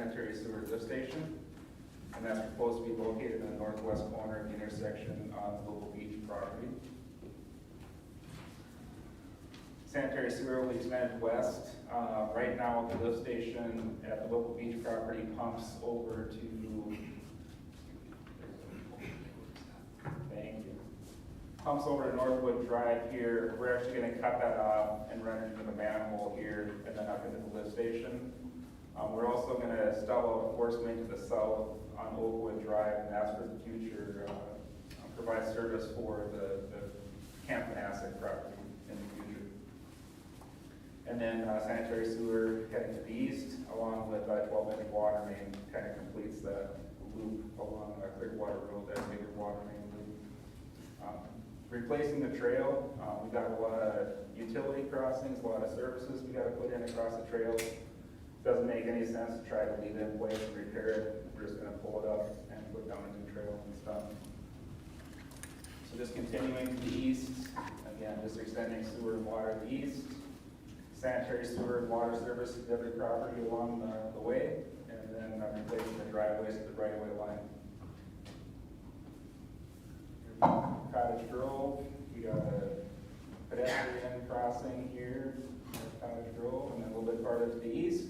sanitary sewer lift station. And that's proposed to be located in the northwest corner of the intersection on the Local Beach property. Sanitary sewer will be extended west. Right now, the lift station at the Local Beach property pumps over to, thank you, pumps over to Northwood Drive here. We're actually going to cut that off and run it into the manhole here and then up into the lift station. We're also going to stub out a force main to the south on Oakwood Drive, and that's for the future, provide service for the Camp Manasek property in the future. And then sanitary sewer heading to the east, along with 12-inch water main, kind of completes that loop along Clearwater Road, that bigger water main loop. Replacing the trail, we've got a lot of utility crossings, a lot of services we got to put in across the trail. Doesn't make any sense to try to leave it in place and repair it. We're just going to pull it up and put down a new trail and stuff. So just continuing to the east, again, just extending sewer and water to the east. Sanitary sewer and water service to every property along the way, and then replacing the driveways to the right-of-way line. Cottage Grove, we got a pedestrian crossing here, Cottage Grove, and then a little bit farther to the east.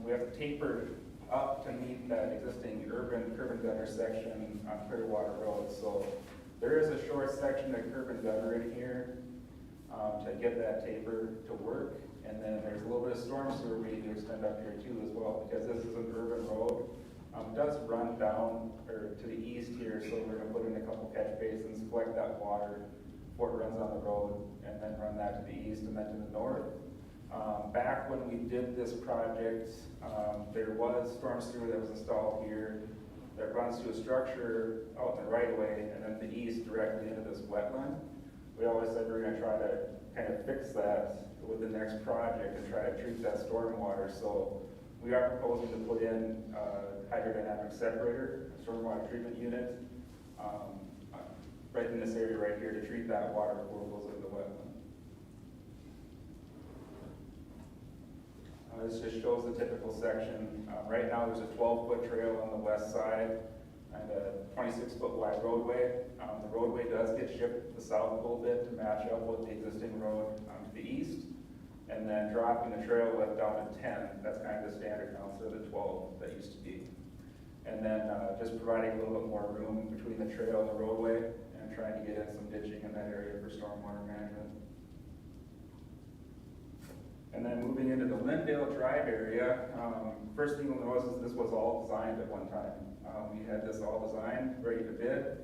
We have to taper up to meet that existing urban curb and gutter section on Clearwater Road. So there is a short section of curb and gutter in here to get that taper to work. And then there's a little bit of storm sewer we need to extend up here too as well, because this is an urban road. It does run down or to the east here, so we're going to put in a couple catch basins, collect that water before it runs on the road, and then run that to the east and then to the north. Back when we did this project, there was storm sewer that was installed here that runs to a structure out in the right of way and then to the east directly into this wetland. We always said we were going to try to kind of fix that with the next project and try to treat that storm water. So we are proposing to put in a hydrodynamic separator, a stormwater treatment unit, right in this area right here to treat that water before it goes into the wetland. This just shows the typical section. Right now there's a 12-foot trail on the west side and a 26-foot wide roadway. The roadway does get shifted to the south a little bit to match up with the existing road to the east. And then dropping the trail width down to 10, that's kind of the standard now instead of the 12 that used to be. And then just providing a little bit more room between the trail and the roadway and trying to get in some ditching in that area for stormwater management. And then moving into the Lindale Drive area, first thing you'll notice is this was all designed at one time. We had this all designed, ready to bid,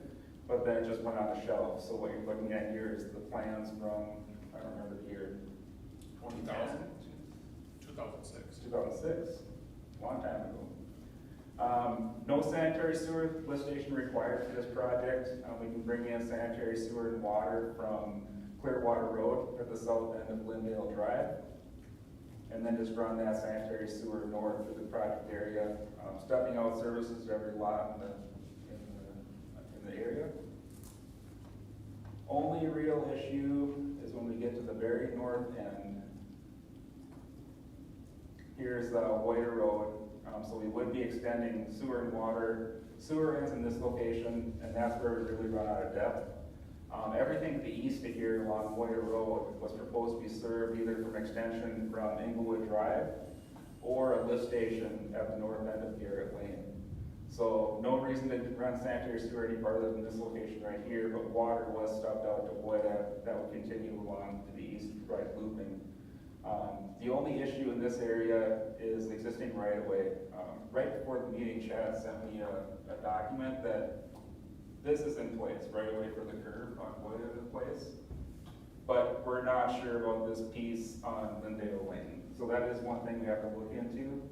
but then it just went on the shelf. So what you're looking at here is the plans from, I don't remember the year, 2010? 2006. 2006, a long time ago. No sanitary sewer lift station required for this project. We can bring in sanitary sewer and water from Clearwater Road at the south end of Lindale Drive, and then just run that sanitary sewer north through the project area, stepping out services to every lot in the area. Only real issue is when we get to the very north end. Here's Whiter Road, so we would be extending sewer and water. Sewer ends in this location, and that's where we really run out of depth. Everything to the east of here along Whiter Road was proposed to be served either from extension from Inglewood Drive or a lift station at the north end of Garrett Lane. So no reason to run sanitary sewer any farther than this location right here, but water was stubbed out to Boyda that would continue along to the east, right looping. The only issue in this area is the existing right-of-way. Right before the meeting, Chad sent me a document that this is in place, right away for the curve on Boyda is in place. But we're not sure about this piece on Lindale Lane. So that is one thing we have to look into.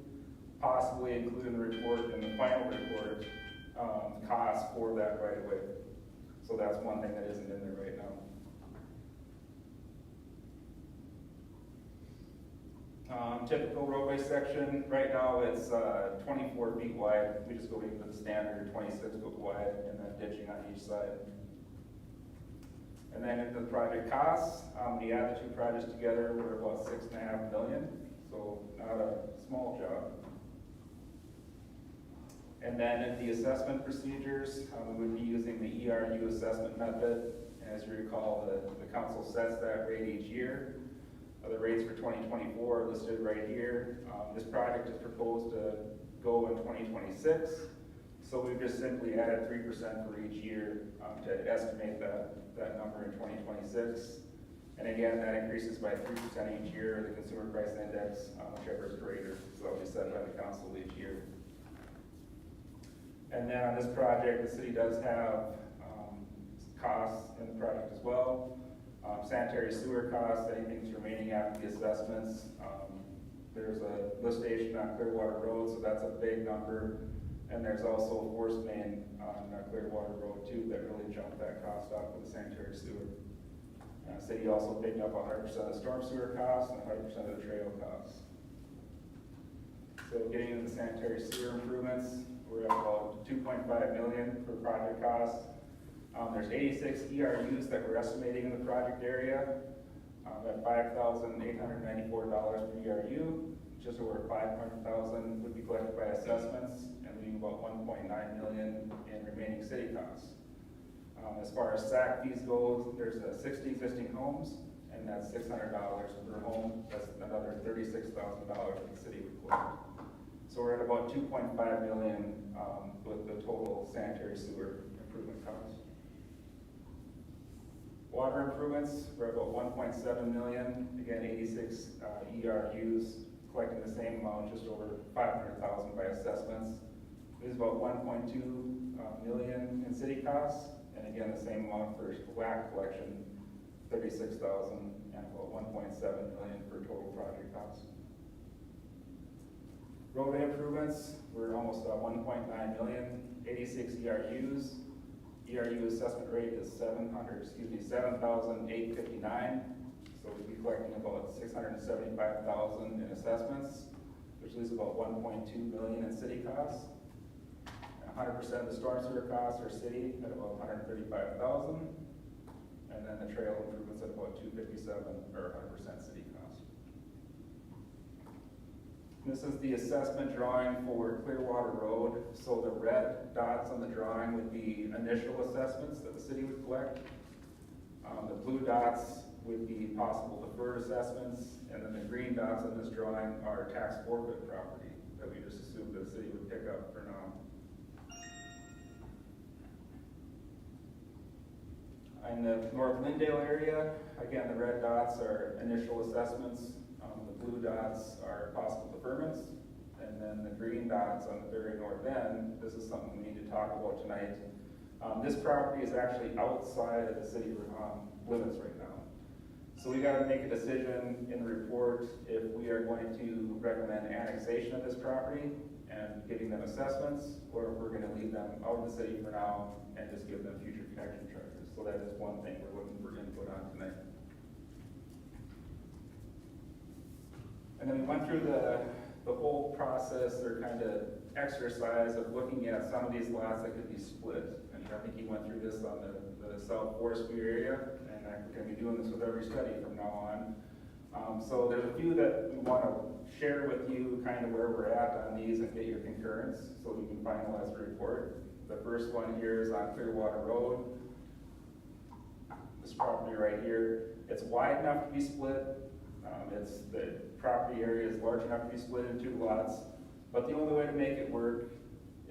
Possibly include in the report, in the final report, costs for that right away. So that's one thing that isn't in there right now. Typical roadway section, right now it's 24 feet wide. We just go into the standard 26 foot wide and then ditching on each side. And then into the project costs, we add the two projects together, we're about $6.5 million, so not a small job. And then in the assessment procedures, we would be using the ERU assessment method. As you recall, the council sets that rate each year. The rates for 2024 are listed right here. This project is proposed to go in 2026. So we've just simply added 3% for each year to estimate that number in 2026. And again, that increases by 3% each year, the consumer price index, whichever is greater. So that'll be set by the council each year. And then on this project, the city does have costs in the project as well. Sanitary sewer costs, anything's remaining after the assessments. There's a lift station on Clearwater Road, so that's a big number. And there's also a force main on Clearwater Road too that really jumped that cost up with the sanitary sewer. City also picked up 100% of the storm sewer costs and 100% of the trail costs. So getting into the sanitary sewer improvements, we're at about 2.5 million for project costs. There's 86 ERUs that we're estimating in the project area at $5,894 per ERU. Just over 500,000 would be collected by assessments, and leaving about 1.9 million in remaining city costs. As far as SAC fees goes, there's 60 existing homes, and that's $600 per home. That's another $36,000 that the city would collect. So we're at about 2.5 million with the total sanitary sewer improvement costs. Water improvements, we're at about 1.7 million. Again, 86 ERUs collecting the same amount, just over 500,000 by assessments. There's about 1.2 million in city costs, and again, the same amount for WAC collection, 36,000, and about 1.7 million for total project costs. Roadway improvements, we're almost 1.9 million, 86 ERUs. ERU assessment rate is 7,859. So we'd be collecting about 675,000 in assessments, which leaves about 1.2 million in city costs. 100% of the storm sewer costs are city at about 135,000, and then the trail improvements at about 257 or 100% city costs. This is the assessment drawing for Clearwater Road. So the red dots on the drawing would be initial assessments that the city would collect. The blue dots would be possible deferred assessments, and then the green dots on this drawing are tax forfeit property that we just assumed the city would pick up for now. In the North Lyndale area, again, the red dots are initial assessments. The blue dots are possible deferments, and then the green dots on the very north end, this is something we need to talk about tonight. This property is actually outside of the city limits right now. So we got to make a decision in the report if we are going to recommend annexation of this property and giving them assessments, or if we're going to leave them out of the city for now and just give them future connection charges. So that is one thing we're looking for input on tonight. And then we went through the whole process or kind of exercise of looking at some of these lots that could be split. And I think you went through this on the South Forestry area, and I'm going to be doing this with every study from now on. So there's a few that we want to share with you kind of where we're at on these and get your concurrence so we can finalize the report. The first one here is on Clearwater Road. This property right here, it's wide enough to be split. The property area is large enough to be split into two lots, but the only way to make it work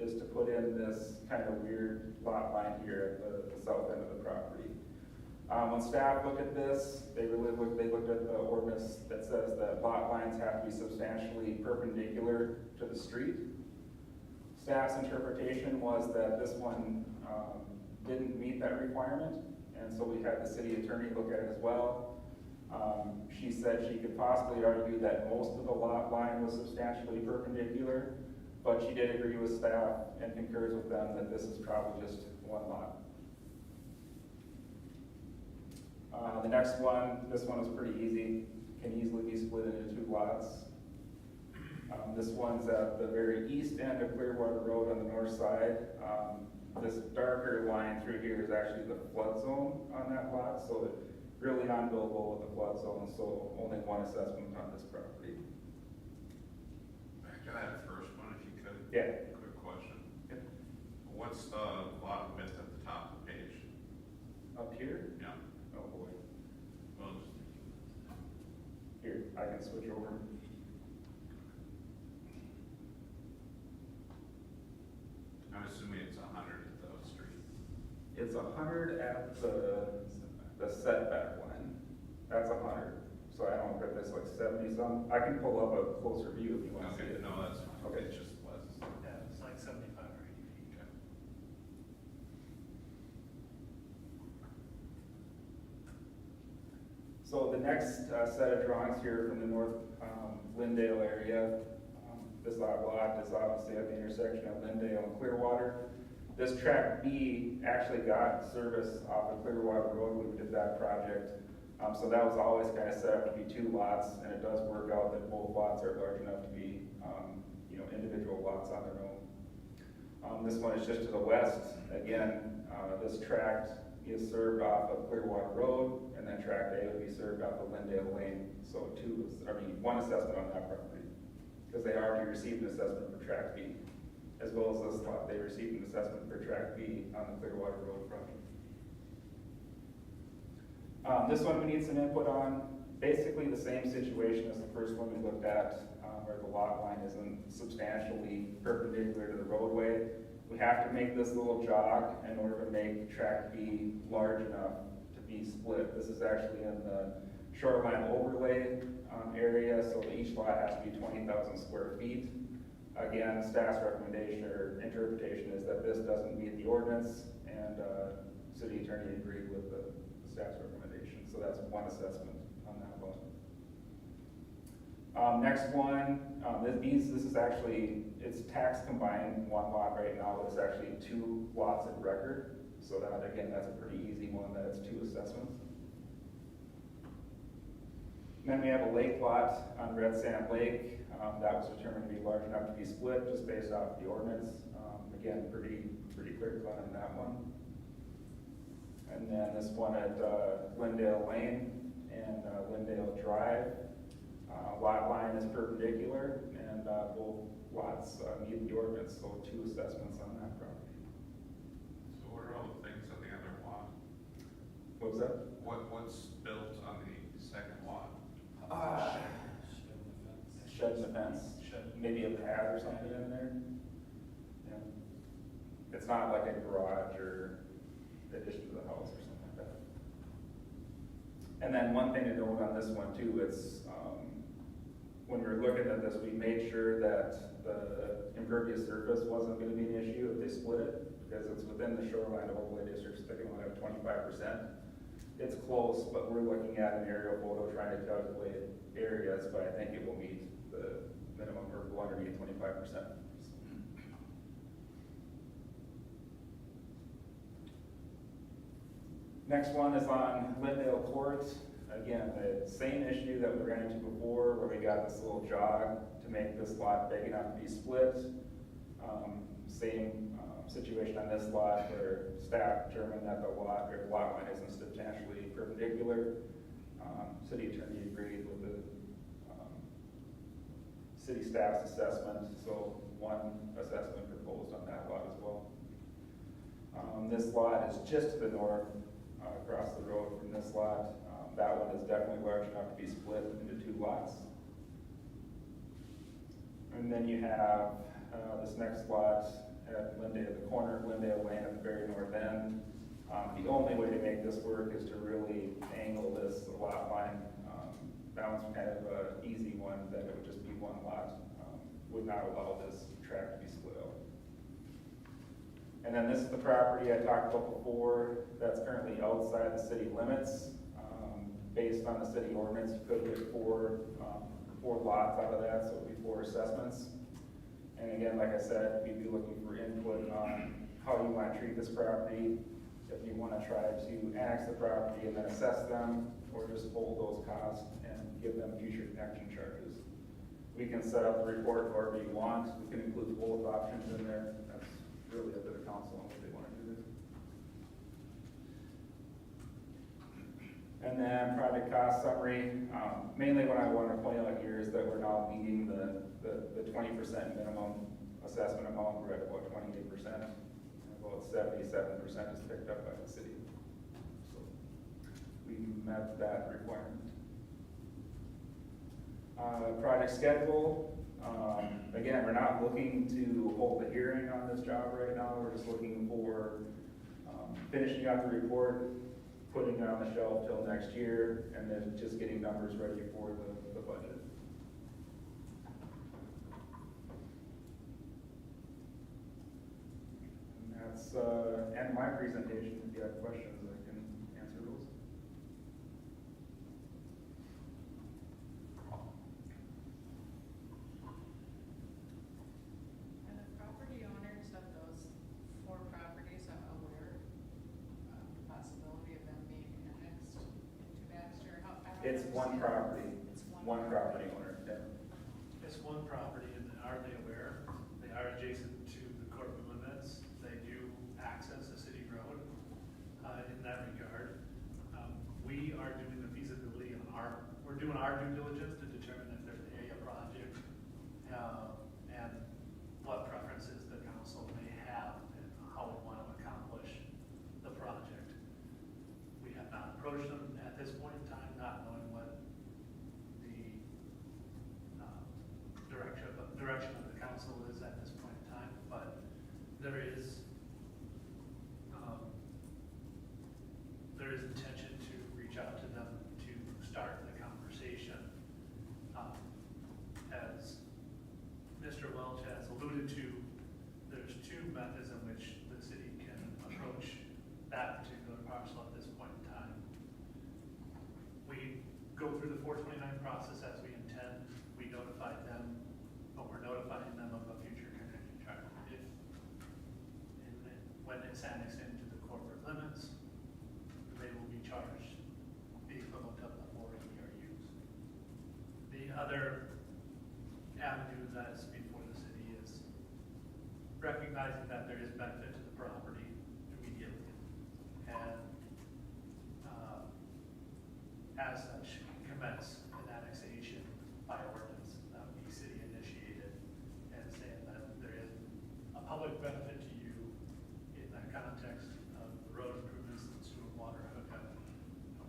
is to put in this kind of weird lot line here at the south end of the property. When staff looked at this, they looked at the ordinance that says that lot lines have to be substantially perpendicular to the street. Staff's interpretation was that this one didn't meet that requirement, and so we had the city attorney look at it as well. She said she could possibly argue that most of the lot line was substantially perpendicular, but she did agree with staff and concurs with them that this is probably just one lot. The next one, this one is pretty easy, can easily be split into two lots. This one's at the very east end of Clearwater Road on the north side. This darker line through here is actually the flood zone on that lot, so it's really unbuildable with the flood zone, so only one assessment on this property. Can I have the first one if you could? Yeah. Quick question. switch over. I'm assuming it's 100 at the street. It's 100 at the setback line. That's 100. So I don't know if that's like 70 some. I can pull up a closer view if you want to see Okay, it. no, that's fine. Okay. It's just less. Yeah, it's like 75 or 80 feet. Okay. So the next set of drawings here from the North Lindale area, this lot is obviously at the intersection of Lindale and Clearwater. This tract B actually got service off of Clearwater Road when we did that project. So that was always kind of set up to be two lots, and it does work out that both lots are large enough to be, individual lots on their own. This one is just to the west. Again, this tract is served off of Clearwater Road, and then tract A would be served off of Lindale Lane. So one assessment on that property, because they already received an assessment for tract B, as well as this lot, they received an assessment for tract B on the Clearwater Road project. This one we need some input on. Basically the same situation as the first one we looked at, where the lot line isn't substantially perpendicular to the roadway. We have to make this little jog in order to make tract B large enough to be split. This is actually in the shoreline overlay area, so each lot has to be 20,000 square feet. Again, staff's recommendation or interpretation is that this doesn't meet the ordinance, and city attorney agreed with the staff's recommendation. So that's one assessment on that one. Next one, this is actually, it's tax combined one lot right now, but it's actually two lots of record. So that, again, that's a pretty easy one, that it's two assessments. And then we have a lake lot on Red Sand Lake. That was determined to be large enough to be split just based off the ordinance. Again, pretty clear cut on that one. And then this one at Lindale Lane and Lindale Drive. Lot line is perpendicular, and both lots meet the ordinance, so two assessments on that property. So what are all the things on the other lot? What was that? What's built on the second lot? Shed and a fence. Maybe a pad or something in there. Yeah. It's not like a garage or addition to the house or something like that. And then one thing to note on this one too, it's, when we were looking at this, we made sure that the impervious surface wasn't gonna be an issue if they split it, because it's within the shoreline overlay district, so they can only have 25%. It's close, but we're looking at an aerial photo trying to calculate areas, but I think it will meet the minimum, or will underneath 25%. Next one is on Lindale Court. Again, the same issue that we ran into before, where we got this little jog to make this lot big enough to be split. Same situation on this lot, where staff determined that the lot line isn't substantially perpendicular. City attorney agreed with the city staff's assessment, so one assessment proposed on that lot as well. This lot is just to the north, across the road from this lot. That one is definitely large enough to be split into two lots. And then you have this next lot at Lindale, the corner of Lindale Lane at the very north end. The only way to make this work is to really angle this lot line. That one's kind of an easy one, that it would just be one lot. Would not allow this tract to be split out. And then this is the property I talked about before, that's currently outside the city limits. Based on the city ordinance, you could get four lots out of that, so it would be 4 assessments. And again, like I said, we'd be looking for input on how you want to treat this property. If you want to try to annex the property and then assess them, or just hold those costs and give them future connection charges. We can set up the report however you want. We can include both options in there. That's really up to the council on what they want to do. And then project cost summary. Mainly what I want to point out here is that we're now meeting the 20% minimum assessment amount. We're at about 28%. About 77% is picked up by the city. So we met that requirement. Project schedule, again, we're not looking to hold a hearing on this job right now, we're just looking for finishing out the report, putting it on the shelf till next year, and then just getting numbers ready for the budget. And that's end of my presentation. If you have questions, I can answer those. And the property owners of those 4 properties are aware of the possibility of them being annexed into Baxter? How, I don't It's one understand. property, It's one property owner, yeah. It's one property, and are they aware? They are adjacent to the corporate limits. They do access a city road, in that regard. We are doing the feasibility on we're doing our due diligence to determine if there's a project, and what preferences the council may have and how we want to accomplish the project. We have not approached them at this point in time, not knowing what the direction of the council is at this point in time, but there is intention to reach out to them to start the conversation. As Mr. Welch has alluded to, there's 2 methods in which the city can approach that particular parcel at this point in time. We go through the 429 process as we intend. We notify them, but we're notifying them of a future connection charge. When it's annexed into the corporate limits, they will be charged the equivalent of the 4 ERUs. The other avenue that's before the city is recognizing that there is benefit to the property immediately, and as such, commence an annexation by ordinance that would be city initiated, and saying that there is a public benefit to you in that context of the road improvements and sewer and water hookup.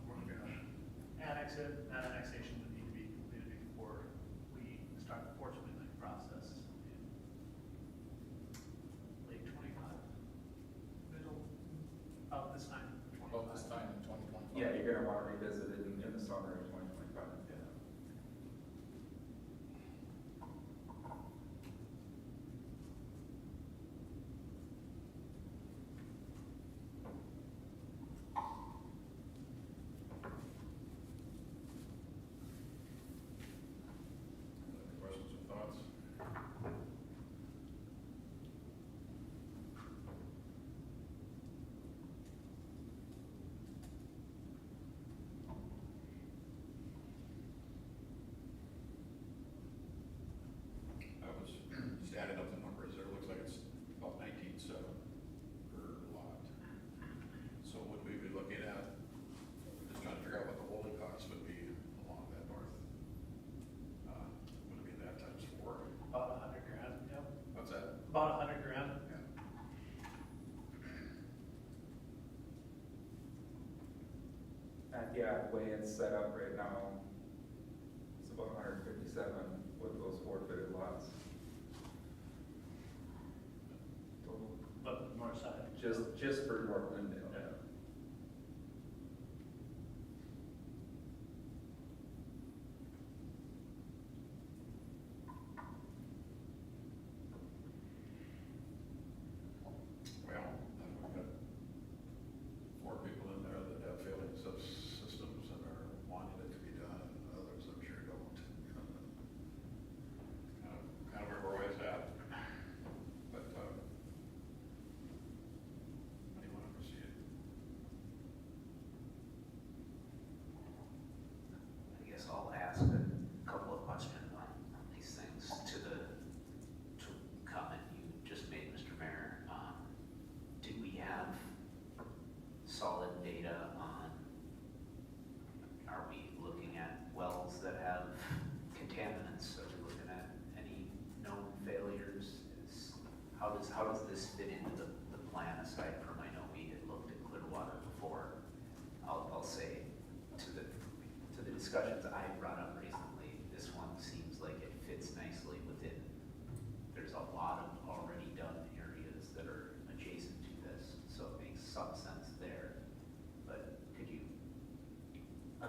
We're gonna annex it. That annexation would need to be completed before we start the 429 process in late 25, middle of this time. About this time in 2025. Yeah, you're gonna wanna revisit it in the summer of 2025. Yeah. Any questions or thoughts? I was just adding up the numbers there. It looks like it's about 19.7 per lot. So would we be looking at, just trying to figure out what the holding cost would be along that north? Would it be that times 4? About 100 grand, yep. What's that? About 100 grand. Yeah. Yeah, the way it's set up right now, it's about 157 with those forfeited lots. Total. But the north side. Just for North Lindale. Yeah. Well, we've got 4 people in there that have failing subsystems and are wanting it to be done, and others I'm sure don't. Kind of where we're always at. But, how do you want to proceed? I guess I'll ask a couple of questions on these things to comment you just made, Mr. Mayor. Do we have solid data on, are we looking at wells that have contaminants? Are we looking at any known failures? How does this fit into the plan, aside from, I know we had looked at Clearwater before? I'll say to the discussions I brought up recently, this one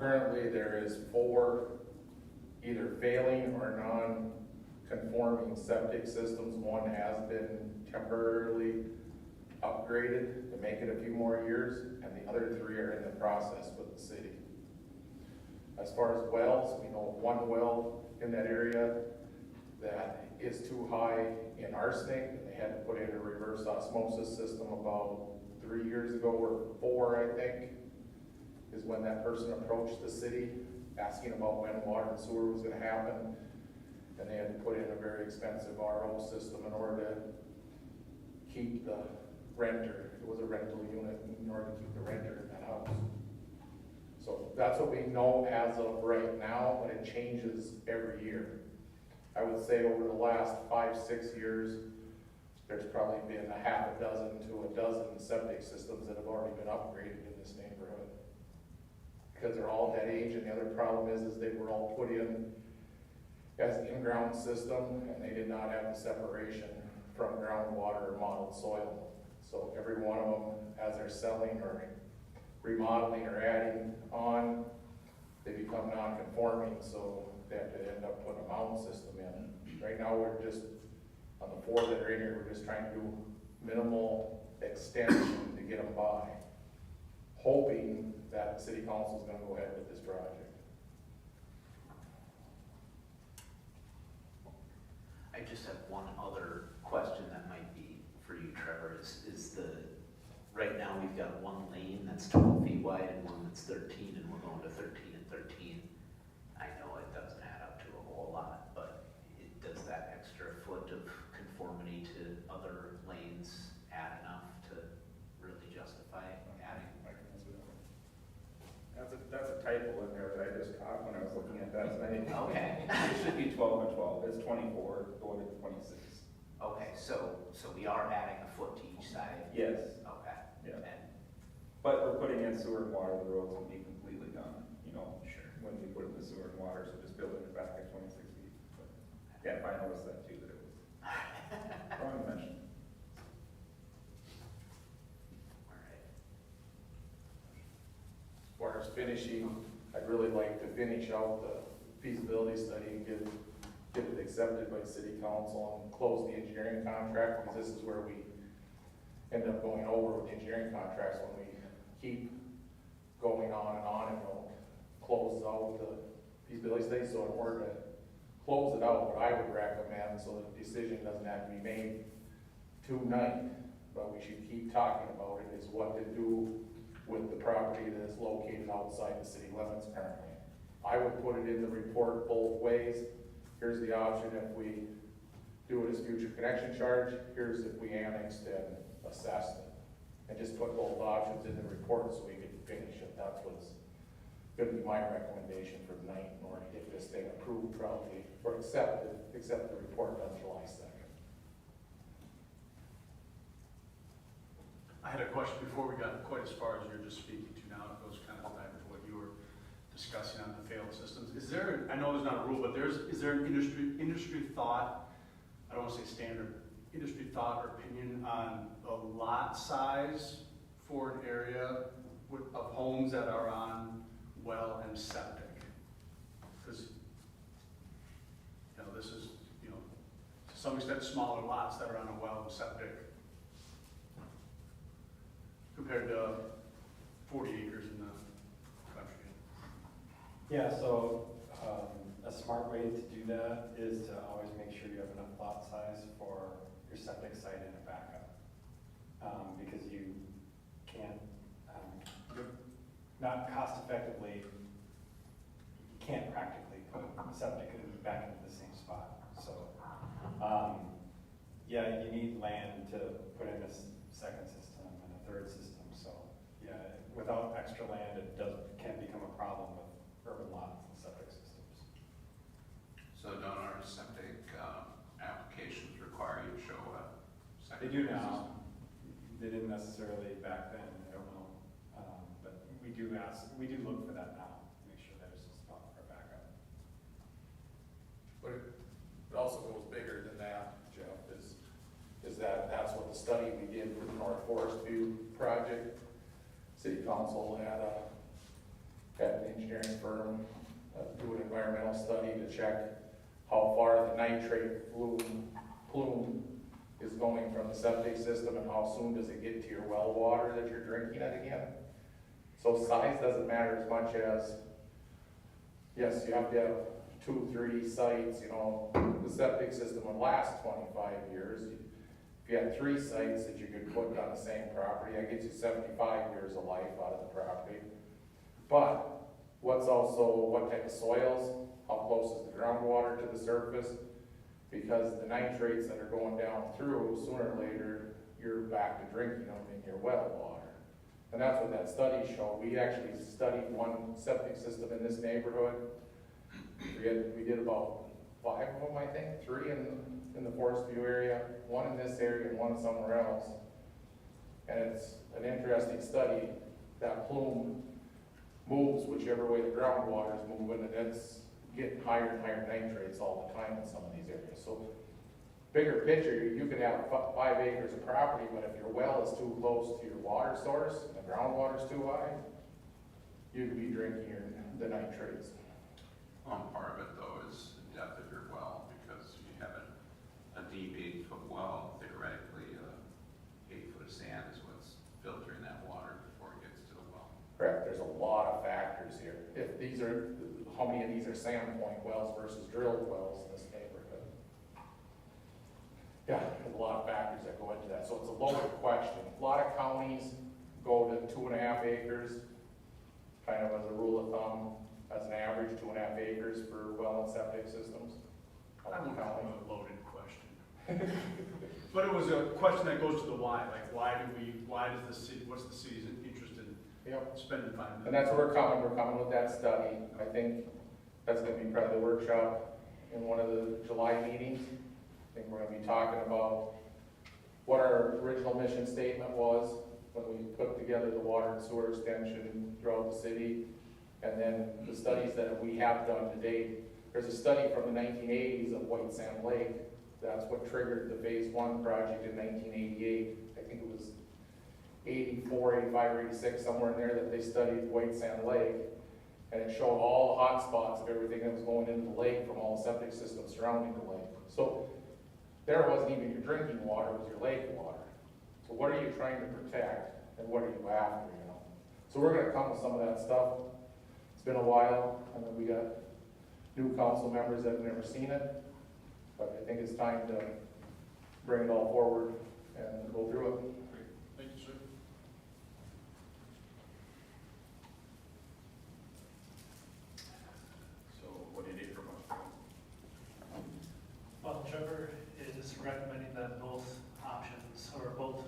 Currently, there is 4 either failing or non-conforming septic systems. One has been temporarily upgraded to make it a few more years, and the other 3 are in the process with the city. As far as wells, we know of 1 well in that area that is too high in arsenic, and they had to put in a reverse osmosis system about 3 years ago, or 4, I think, is when that person approached the city asking about when water and sewer was gonna happen. And they had to put in a very expensive RO system in order to keep the renter, it was a rental unit, in order to keep the renter in that house. So that's what we know as of right now, but it changes every year. I would say over the last 5-6 years, there's probably been a half a dozen to a dozen septic systems that have already been upgraded in this neighborhood. Because they're all that age, and the other problem is they were all put in as an in-ground system, and they did not have the separation from groundwater or modeled soil. So every one of them, as they're selling or remodeling or adding on, they become non-conforming, so they have to end up putting a mound system in. Right now, we're just, on the 4 that are in here, we're just trying to do minimal extension to get them by, hoping that the city council is gonna go ahead with this project. I just have one other question that might be for you, Trevor, is right now we've got 1 lane that's 12 feet wide and 1 that's 13, and we're going to 13 and 13. I know it doesn't add up to a whole lot, but does that extra foot of conformity to other lanes add enough to really justify adding? That's a typo in there that I just caught when I was looking at that tonight. Okay. It should be 12 and 12, it's 24, going to 26. Okay, so we are adding a foot to each side? Yes, Okay. yeah. And, But we're putting in sewer and water, the roads will be completely done, you know, sure. when we put in the sewer and water, so just building it back at 26 feet. But, yeah, I noticed that too, that it was wrong dimension. All right. As far as finishing, I'd really like to finish out the feasibility study and get it accepted by city council and close the engineering contract, because this is where we end up going over with engineering contracts when we keep going on and don't close out the feasibility study. So in order to close it out, what I would recommend, so the decision doesn't have to be made tonight, but we should keep talking about it, is what to do with the property that is located outside the city limits currently. I would put it in the report both ways. Here's the option if we do it as future connection charge, here's if we annexed and assessed it. And just put both options in the report so we can finish it. That's what's gonna be my recommendation for tonight in order to get this thing approved probably, or accept the report on July 2nd. I had a question before we got quite as far as you're just speaking to now. It goes kind of back to what you were discussing on the failed systems. Is there, I know there's not a rule, but is there an industry thought, I don't want to say standard, industry thought or opinion on the lot size for an area of homes that are on well and septic? Because, this is, to some extent smaller lots that are on a well and septic compared to 40 acres in the country. Yeah, so a smart way to do that is to always make sure you have enough lot size for your septic site and a backup. Because you can't, not cost effectively, you can't practically put septic back into the same spot. So, yeah, you need land to put in a second system and a third system. So, yeah, without extra land, it can become a problem with urban lots and septic systems. So don't our septic applications require you to show a They septic? do system? now. They didn't necessarily back then, I don't know. But we do look for that now, make sure there's a spot for backup. But it also goes bigger than that, Jeff, is that's what the study we did for the North Forest View project. City Council had engineering firm, do an environmental study to check how far the nitrate plume is going from the septic system and how soon does it get to your well water that you're drinking it again. So size doesn't matter as much as, yes, you have to have 2, 3 sites, you know, the septic system would last 25 years. If you had 3 sites that you could put on the same property, that gets you 75 years of life out of the property. But what's also, what type of soils, how close is the groundwater to the surface? Because the nitrates that are going down through, sooner or later, you're back to drinking them in your well water. And that's what that study showed. We actually studied one septic system in this neighborhood. We did about 5 of them, I think, 3 in the Forest View area, 1 in this area and 1 somewhere else. And it's an interesting study. That plume moves whichever way the groundwater is moving, and it's getting higher and higher nitrates all the time in some of these areas. So bigger picture, you could have 5 acres of property, but if your well is too close to your water source and the groundwater is too high, you could be drinking the nitrates. Part of it though is the depth of your well, because if you have a deep 8-foot well, theoretically, 8 foot of sand is what's filtering that water before it gets to the well. Correct, there's a lot of factors here. If these are, how many of these are sand point wells versus drilled wells in this neighborhood? Yeah, there's a lot of factors that go into that, so it's a loaded question. A lot of counties go to 2.5 acres, kind of as a rule of thumb, as an average, 2.5 acres for well and septic systems. I won't call it a loaded question. But it was a question that goes to the why, like why does the city, what's the city's interest in Yep. spending $5 million? And that's where we're coming with that study. I think that's gonna be part of the workshop in one of the July meetings. I think we're gonna be talking about what our original mission statement was when we put together the water and sewer extension throughout the city. And then the studies that we have done to date. There's a study from the 1980s of White Sand Lake. That's what triggered the phase 1 project in 1988. I think it was 84, 85, or 86, somewhere in there that they studied White Sand Lake. And it showed all the hot spots of everything that was going into the lake from all the septic systems surrounding the lake. So there wasn't even your drinking water, it was your lake water. So what are you trying to protect and what are you after, you know? So we're gonna come with some of that stuff. It's been a while, and then we got new council members that have never seen it, but I think it's time to bring it all forward and go through it. Great. Thank you, sir. So what do you need from us? Well, Trevor is recommending that both options, or both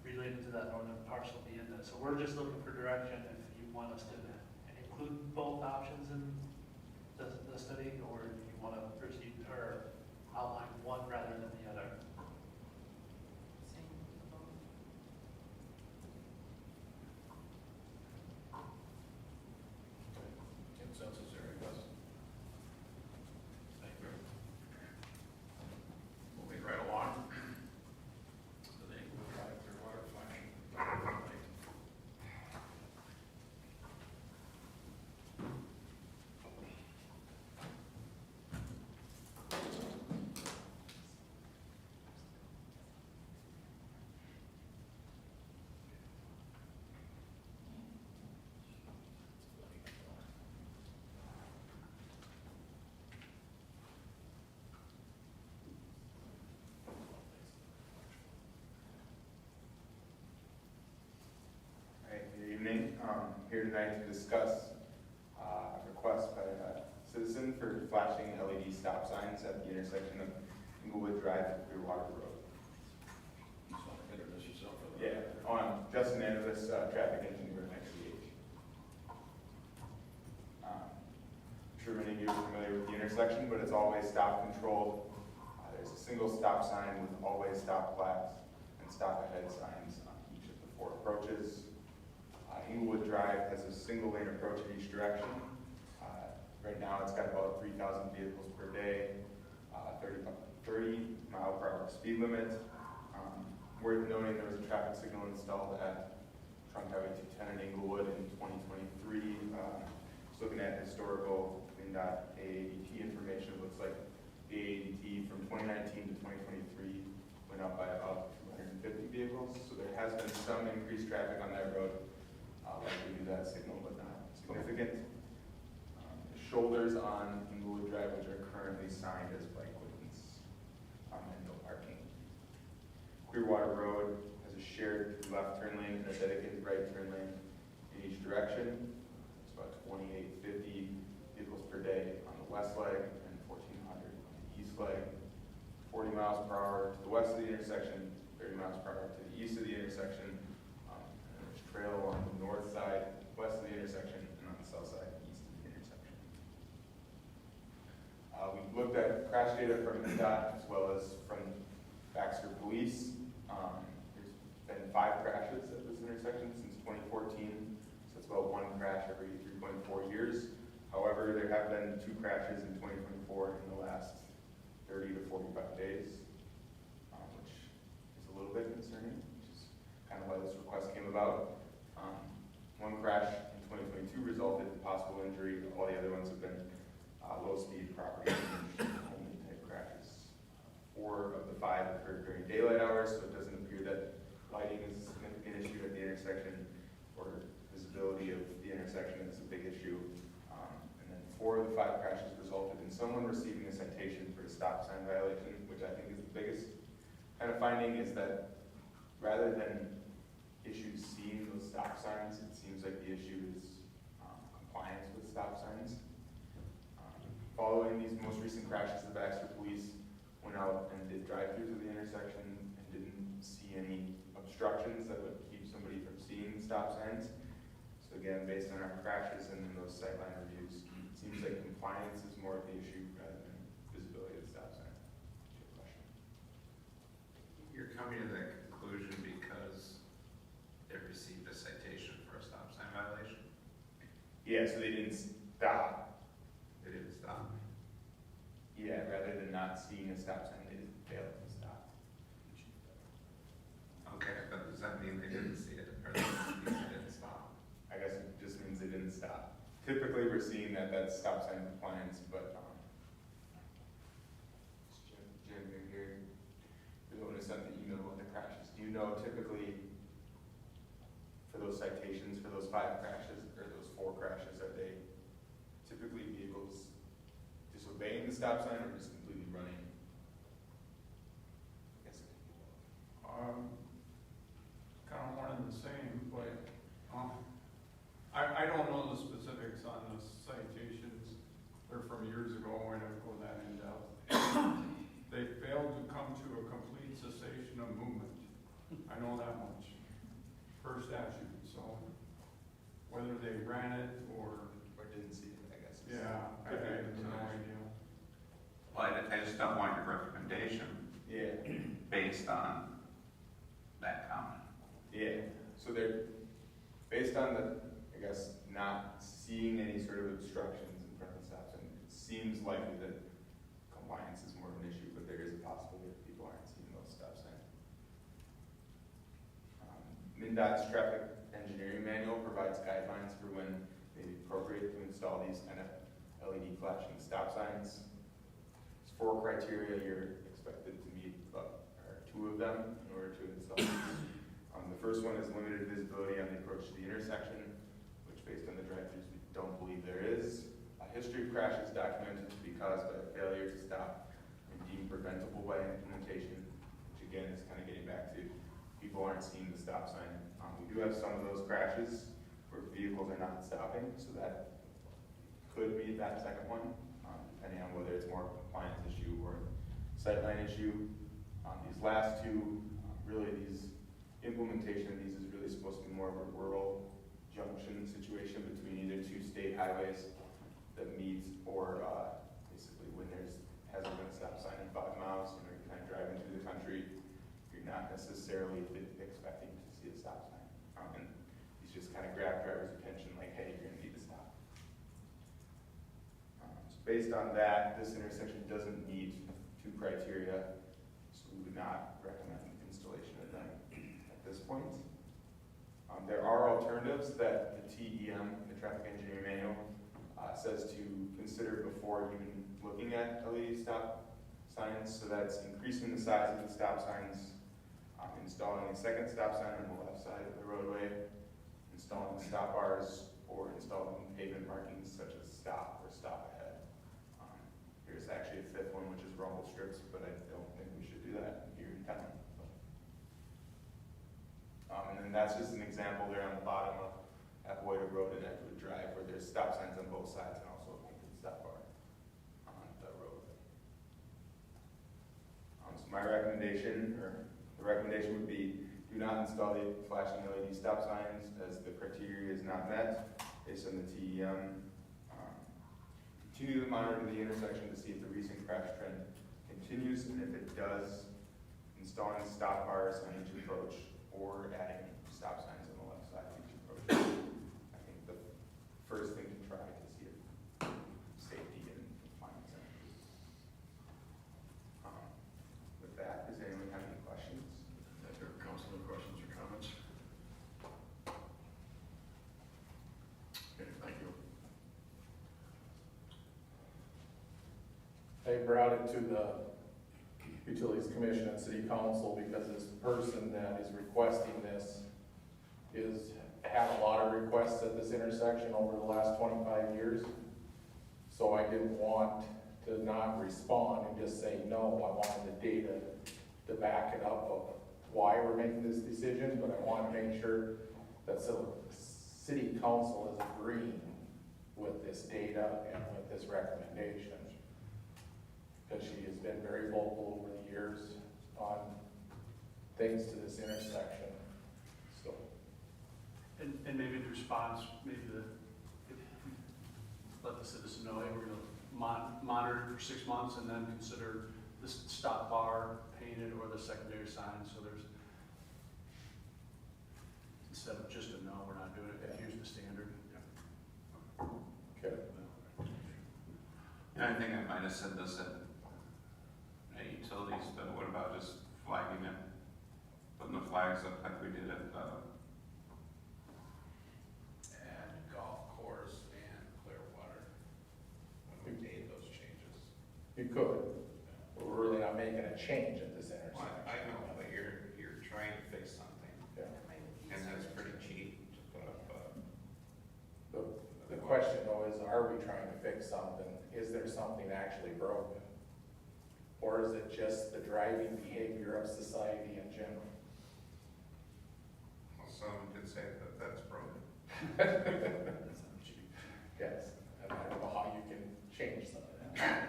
related to that northern parcel be in this. So we're just looking for direction if you want us to include both options in the study, or do you want to proceed or outline one rather than the other? Same for both. Consensus there, I guess. Thank you. Moving right along. The Inglewood Drive Clearwater Flashing Light. Hi, good evening. Here tonight to discuss a request by a citizen for flashing LED stop signs at the intersection of Inglewood Drive and Clearwater Road. So introduce yourself for the. Yeah, I'm Justin Andrus, traffic engineer at XCH. I'm sure many of you are familiar with the intersection, but it's always stop controlled. There's a single stop sign with always stop flags and stop ahead signs on each of the 4 approaches. Inglewood Drive has a single lane approach in each direction. Right now it's got about 3,000 vehicles per day, 30 mile per hour speed limit. Worth noting there was a traffic signal installed at from Highway 210 in Inglewood in 2023. Just looking at historical MnDOT AADT information, it looks like the AADT from 2019 to 2023 went up by about 250 vehicles. So there has been some increased traffic on that road, likely due to that signal, but not significant. The shoulders on Inglewood Drive, which are currently signed as bike lanes, and no parking. Clearwater Road has a shared left turn lane and a dedicated right turn lane in each direction. It's about 2,850 vehicles per day on the west leg and 1,400 on the east leg. 40 miles per hour to the west of the intersection, 30 miles per hour to the east of the intersection. And there's trail along the north side, west of the intersection, and on the south side, east of the intersection. We've looked at crash data from MnDOT as well as from Baxter Police. There's been 5 crashes at this intersection since 2014, so it's about 1 crash every 3.4 years. However, there have been 2 crashes in 2024 in the last 30 to 45 days, which is a little bit concerning, which is kind of why this request came about. 1 crash in 2022 resulted in possible injury. All the other ones have been low-speed property only type crashes. 4 of the 5 occurred during daylight hours, so it doesn't appear that lighting is a significant issue at the intersection, or visibility of the intersection is a big issue. And then 4 of the 5 crashes resulted in someone receiving a citation for a stop sign violation, which I think is the biggest kind of finding, is that rather than issues seeing those stop signs, it seems like the issue is compliance with stop signs. Following these most recent crashes, the Baxter Police went out and did drive-throughs of the intersection and didn't see any obstructions that would keep somebody from seeing stop signs. So again, based on our crashes and those sightline reviews, it seems like compliance is more of the issue rather than visibility of the stop sign. Good question. You're coming to that conclusion because they received a citation for a stop sign violation? Yeah, so they didn't stop. They didn't stop. Yeah, rather than not seeing a stop sign, they just failed to stop. Okay, but does that mean they didn't see it, or does that mean they didn't stop? I guess it just means they didn't stop. Typically, we're seeing that that's stop sign compliance, but Jim, you're here. You're the one who sent the email with the crashes. Do you know typically for those citations, for those 5 crashes, or those 4 crashes, are they typically vehicles disobeying the stop sign or just completely running? I guess it could be both. Kind of one and the same, but I don't know the specifics on the citations. They're from years ago, I never go that in depth. They failed to come to a complete cessation of movement. I know that much, per statute, so whether they ran it or didn't see it, I guess. yeah, I have no idea. Well, I just don't want your recommendation Yeah. based on that comment. Yeah, so they're, based on the, I guess, not seeing any sort of obstructions in front of the stop sign, it seems likely that compliance is more of an issue, but there is a possibility that people aren't seeing those stop signs. MnDOT's traffic engineering manual provides guidelines for when it may be appropriate to install these kind of LED flashing stop signs. There's 4 criteria you're expected to meet, but there are 2 of them in order to install these. The first one is limited visibility on the approach to the intersection, which based on the drive-throughs, we don't believe there is. A history of crashes documented to be caused by a failure to stop and deemed preventable by implementation, which again is kind of getting back to people aren't seeing the stop sign. We do have some of those crashes where vehicles are not stopping, so that could be that second one, depending on whether it's more of a compliance issue or a sightline issue. These last 2, really these implementation of these is really supposed to be more of a rural junction situation between either 2 state highways that meet, or basically when hasn't been a stop sign in 5 miles, you're kind of driving through the country, you're not necessarily expecting to see a stop sign. And these just kind of grab drivers' attention like, hey, you're gonna need to stop. So based on that, this intersection doesn't meet 2 criteria, so we would not recommend installation of them at this point. There are alternatives that the TEM, the Traffic Engineering Manual, says to consider before even looking at LED stop signs. So that's increasing the size of the stop signs, installing a second stop sign on the left side of the roadway, installing stop bars, or installing pavement markings such as stop or stop ahead. Here's actually a fifth one, which is rumble strips, but I don't think we should do that here in town. And then that's just an example there on the bottom of Avoida Road and Edgewood Drive, where there's stop signs on both sides and also a painted stop bar on the road. So my recommendation, or the recommendation would be, do not install the flashing LED stop signs as the criteria is not met based on the TEM. Continue to monitor the intersection to see if the recent crash trend continues, and if it does, installing stop bars on each approach or adding stop signs on the left side of each approach. I think the first thing to try to see if safety and compliance. With that, does anyone have any questions? If there are council questions or comments? Okay, thank you. I brought it to the Utilities Commission and City Council because this person that is requesting this had a lot of requests at this intersection over the last 25 years. So I didn't want to not respond and just say no. I wanted the data to back it up of why we're making this decision, but I want to make sure that the City Council is agreeing with this data and with this recommendation. Because she has been very vocal over the years on things to this intersection, so. And maybe the response, maybe let the citizen know, hey, we're gonna monitor it for 6 months and then consider this stop bar painted or the secondary sign, so there's, instead of just a no, we're not doing it, here's the standard. Okay. Yeah, I think I might have said this at utilities, but what about just flagging it? Putting the flags up like we did at Golf course and Clearwater, when we made those changes. You could, but we're really not making a change at this intersection. Well, I know, but you're trying to fix something, Yeah. and that's pretty cheap to put up. The question though is, are we trying to fix something? Is there something actually broken? Or is it just the driving behavior of society in general? Well, someone could say that that's broken. Yes, and I don't know how you can change some of that.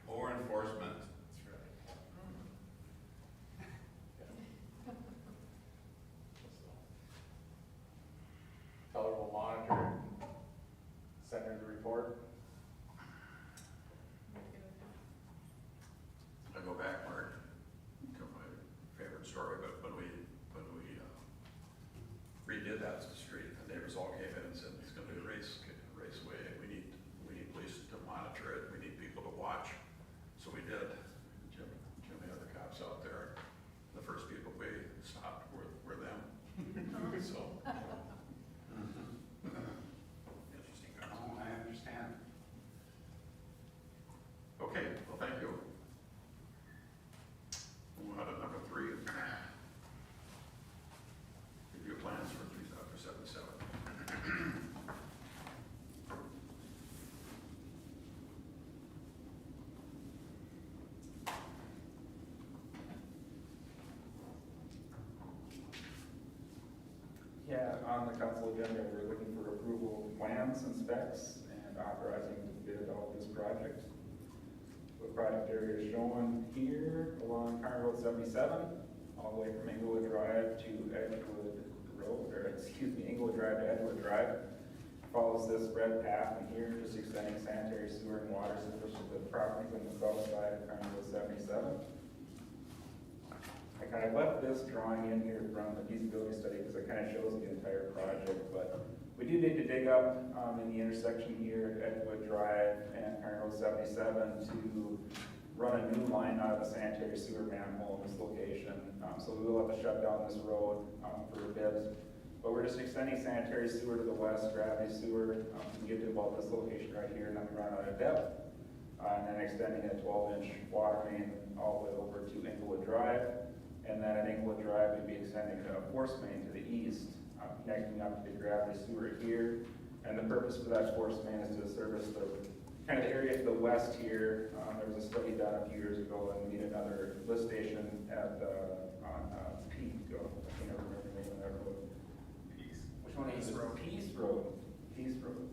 More enforcement. That's right. Tell her we'll monitor it, send her the report. I go back, Mark, to my favorite story, but when we redid that street, the neighbors all came in and said, it's gonna be a raceway, we need police to monitor it, we need people to watch. So we did. Jim and the other cops out there, the first people we stopped were them. So. Interesting. Oh, I understand. Okay, well, thank you. Move on to number 3. Review plans for 377. Yeah, on the council agenda, we're looking for approval of plans and specs and authorizing to bid out this project. The project area is shown here along County Road 77, all the way from Englewood Drive to Edgewood Road, or excuse me, Englewood Drive to Edgewood Drive. Follows this red path in here, just extending sanitary sewer and water systems to the properties on the south side of County Road 77. I kind of left this drawing in here from the feasibility study because it kind of shows the entire project, but we do need to dig up in the intersection here at Edgewood Drive and County Road 77 to run a new line out of the sanitary sewer manhole in this location. So we will have to shut down this road for a bit. But we're just extending sanitary sewer to the west, gravity sewer, to get to about this location right here, and then we run out of depth. And then extending a 12-inch water main all the way over to Inglewood Drive. And then at Inglewood Drive, we'd be extending a force main to the east, connecting up to the gravity sewer here. And the purpose for that force main is to service the kind of the area to the west here. There was a study done a few years ago, and we need another lift station at on Peak. I can't remember the name of that road. Which one is it? Peace Road. Peace Road.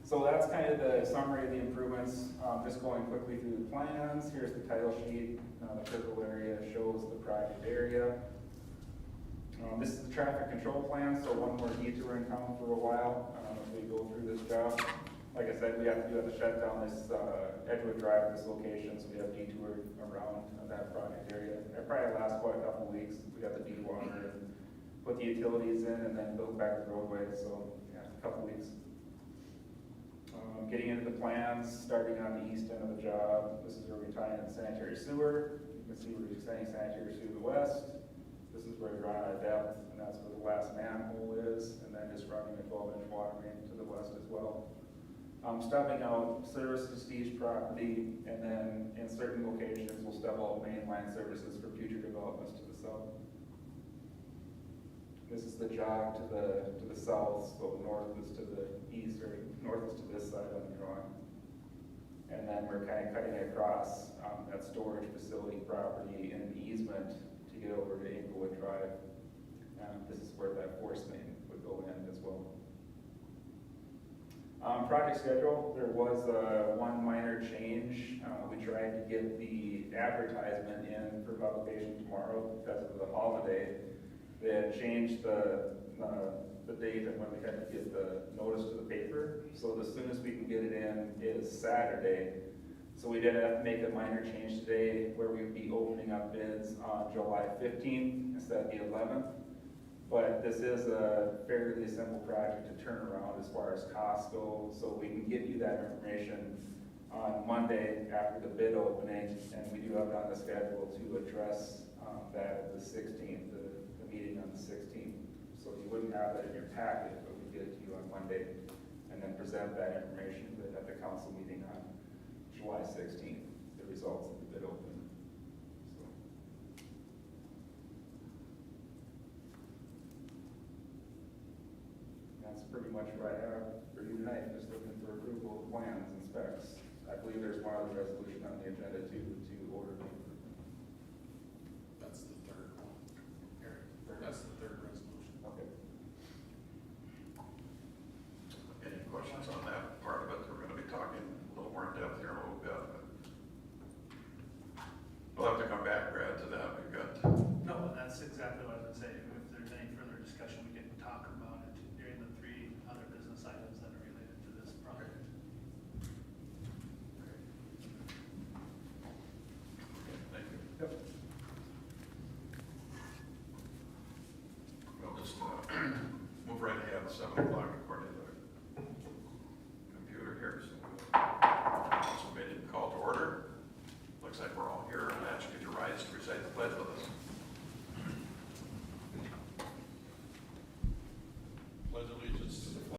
So that's kind of the summary of the improvements. Just going quickly through the plans. Here's the title sheet. The purple area shows the project area. This is the traffic control plan, so one more detour in town for a while as we go through this job. Like I said, we have to shut down this Edgewood Drive at this location, so we have detour around that project area. It probably lasts quite a couple weeks. We got the de-water and put the utilities in and then build back the roadway, so yeah, a couple weeks. Getting into the plans, starting on the east end of the job. This is where we tie in sanitary sewer. You can see we're extending sanitary sewer to the west. This is where we run out of depth, and that's where the last manhole is, and then just running a 12-inch water main to the west as well. Stubbing out services to each property, and then in certain locations, we'll stub out mainline services for future developments to the south. This is the jog to the south, so north is to the east, or north is to this side on the drawing. And then we're kind of cutting across that storage facility property in an easement to get over to Inglewood Drive. This is where that force main would go in as well. Project schedule, there was one minor change. We tried to get the advertisement in for publication tomorrow because of the holiday. They had changed the date and when we had to get the notice to the paper. So the soonest we can get it in is Saturday. So we did have to make a minor change today where we would be opening up bids on July 15th instead of the 11th. But this is a fairly simple project to turn around as far as costs go. So we can give you that information on Monday after the bid opening. And we do have it on the schedule to address that at the 16th, the meeting on the 16th. So you wouldn't have that in your packet, but we get it to you on Monday and then present that information at the council meeting on July 16th, the results of the bid opening. So. That's pretty much what I have for you tonight, just looking for approval of plans and specs. I believe there's one other resolution on the agenda too, to